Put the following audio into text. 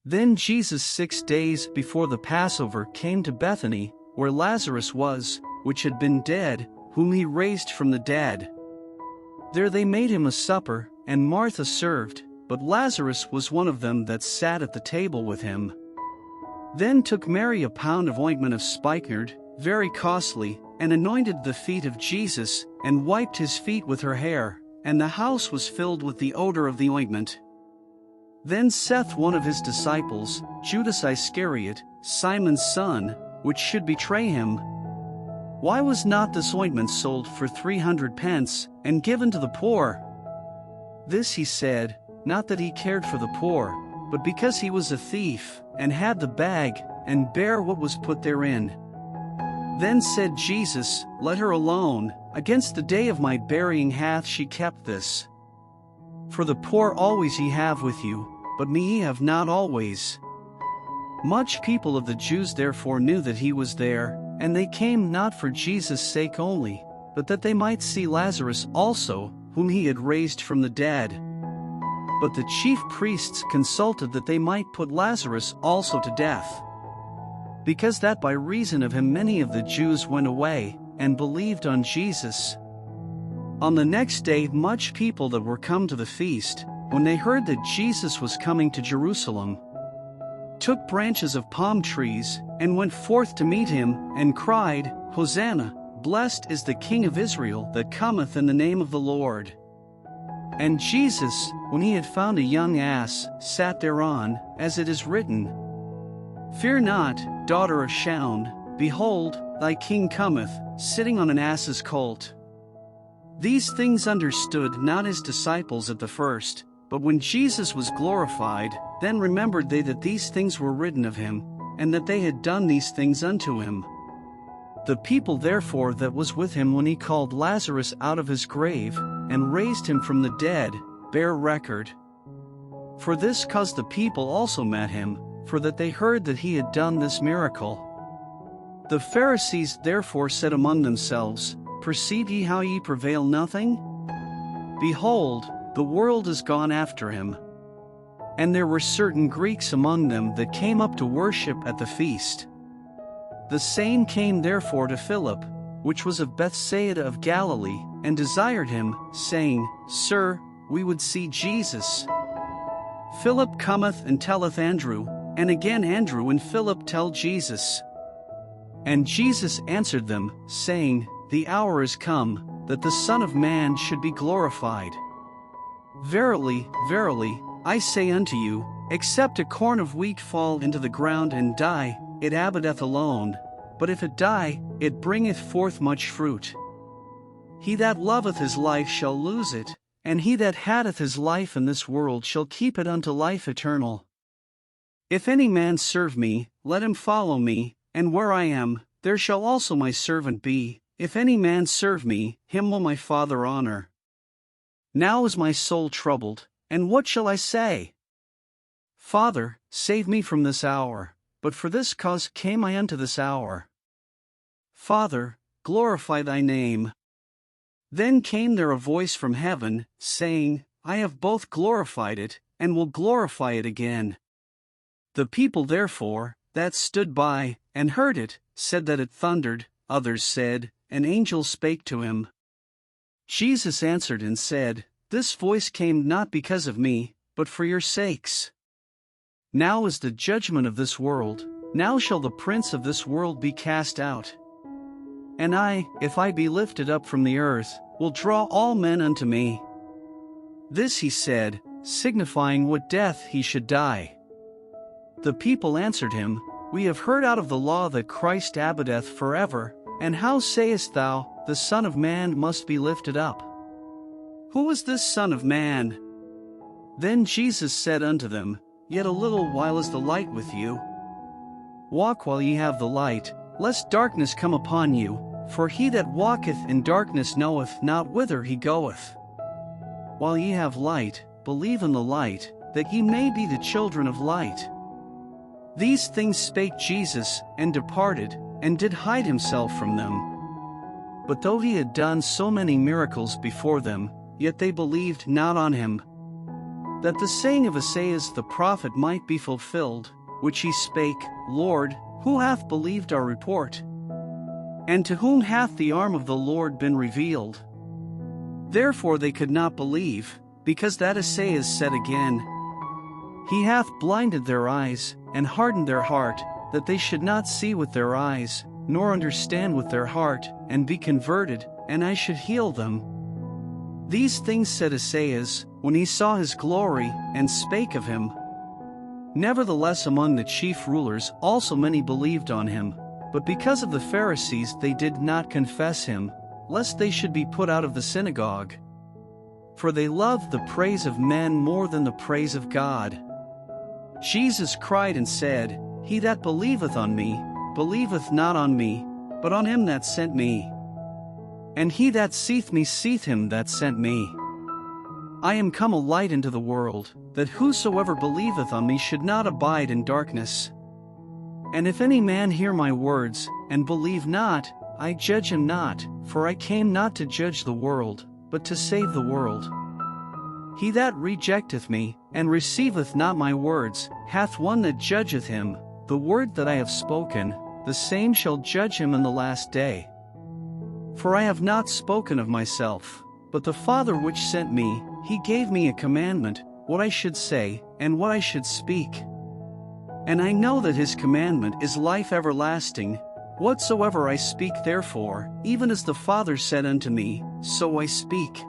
Then Jesus 6 days before the Passover came to Bethany, where Lazarus was, which had been dead, whom he raised from the dead. There they made him a supper, and Martha served, but Lazarus was one of them that sat at the table with him. Then took Mary a pound of ointment of spikenard, very costly, and anointed the feet of Jesus, and wiped his feet with her hair, and the house was filled with the odor of the ointment. Then saith one of his disciples, Judas Iscariot, Simon's son, which should betray him, why was not this ointment sold for 300 pence, and given to the poor? This he said, not that he cared for the poor, but because he was a thief, and had the bag, and bare what was put therein. Then said Jesus, Let her alone, against the day of my burying hath she kept this. For the poor always ye have with you, but me ye have not always. Much people of the Jews therefore knew that he was there, and they came not for Jesus' sake only, but that they might see Lazarus also, whom he had raised from the dead. But the chief priests consulted that they might put Lazarus also to death, because that by reason of him many of the Jews went away, and believed on Jesus. On the next day much people that were come to the feast, when they heard that Jesus was coming to Jerusalem, took branches of palm trees, and went forth to meet him, and cried, Hosanna, blessed is the King of Israel that cometh in the name of the Lord. And Jesus, when he had found a young ass, sat thereon, as it is written, Fear not, daughter of Shaun, behold, thy king cometh, sitting on an ass's colt. These things understood not his disciples at the first, but when Jesus was glorified, then remembered they that these things were written of him, and that they had done these things unto him. The people therefore that was with him when he called Lazarus out of his grave, and raised him from the dead, bear record. For this cause the people also met him, for that they heard that he had done this miracle. The Pharisees therefore said among themselves, Perceive ye how ye prevail nothing? Behold, the world is gone after him. And there were certain Greeks among them that came up to worship at the feast. The same came therefore to Philip, which was of Bethsaida of Galilee, and desired him, saying, Sir, we would see Jesus. Philip cometh and telleth Andrew, and again Andrew and Philip tell Jesus. And Jesus answered them, saying, The hour is come, that the Son of Man should be glorified. Verily, verily, I say unto you, except a corn of wheat fall into the ground and die, it abideth alone, but if it die, it bringeth forth much fruit. He that loveth his life shall lose it, and he that hateth his life in this world shall keep it unto life eternal. If any man serve me, let him follow me, and where I am, there shall also my servant be. If any man serve me, him will my Father honor. Now is my soul troubled, and what shall I say? Father, save me from this hour, but for this cause came I unto this hour. Father, glorify thy name. Then came there a voice from heaven, saying, I have both glorified it, and will glorify it again. The people therefore, that stood by, and heard it, said that it thundered. Others said, An angel spake to him. Jesus answered and said, This voice came not because of me, but for your sakes. Now is the judgment of this world, now shall the prince of this world be cast out. And I, if I be lifted up from the earth, will draw all men unto me. This he said, signifying what death he should die. The people answered him, We have heard out of the law that Christ abideth forever, and how sayest thou, the Son of Man must be lifted up? Who is this Son of Man? Then Jesus said unto them, Yet a little while is the light with you. Walk while ye have the light, lest darkness come upon you, for he that walketh in darkness knoweth not whither he goeth. While ye have light, believe in the light, that ye may be the children of light. These things spake Jesus, and departed, and did hide himself from them. But though he had done so many miracles before them, yet they believed not on him. that the saying of Esaias the prophet might be fulfilled, which he spake, Lord, who hath believed our report? And to whom hath the arm of the Lord been revealed? Therefore they could not believe, because that Esaias said again, He hath blinded their eyes, and hardened their heart, that they should not see with their eyes, nor understand with their heart, and be converted, and I should heal them. These things said Esaias, when he saw his glory, and spake of him. Nevertheless among the chief rulers also many believed on him, but because of the Pharisees they did not confess him, lest they should be put out of the synagogue. For they loved the praise of men more than the praise of God. Jesus cried and said, He that believeth on me, believeth not on me, but on him that sent me. And he that seeth me seeth him that sent me. I am come a light into the world, that whosoever believeth on me should not abide in darkness. And if any man hear my words, and believe not, I judge him not, for I came not to judge the world, but to save the world. He that rejecteth me, and receiveth not my words, hath one that judgeth him. The word that I have spoken, the same shall judge him in the last day. For I have not spoken of myself, but the Father which sent me, he gave me a commandment, what I should say, and what I should speak. And I know that his commandment is life everlasting. Whatsoever I speak therefore, even as the Father said unto me, so I speak.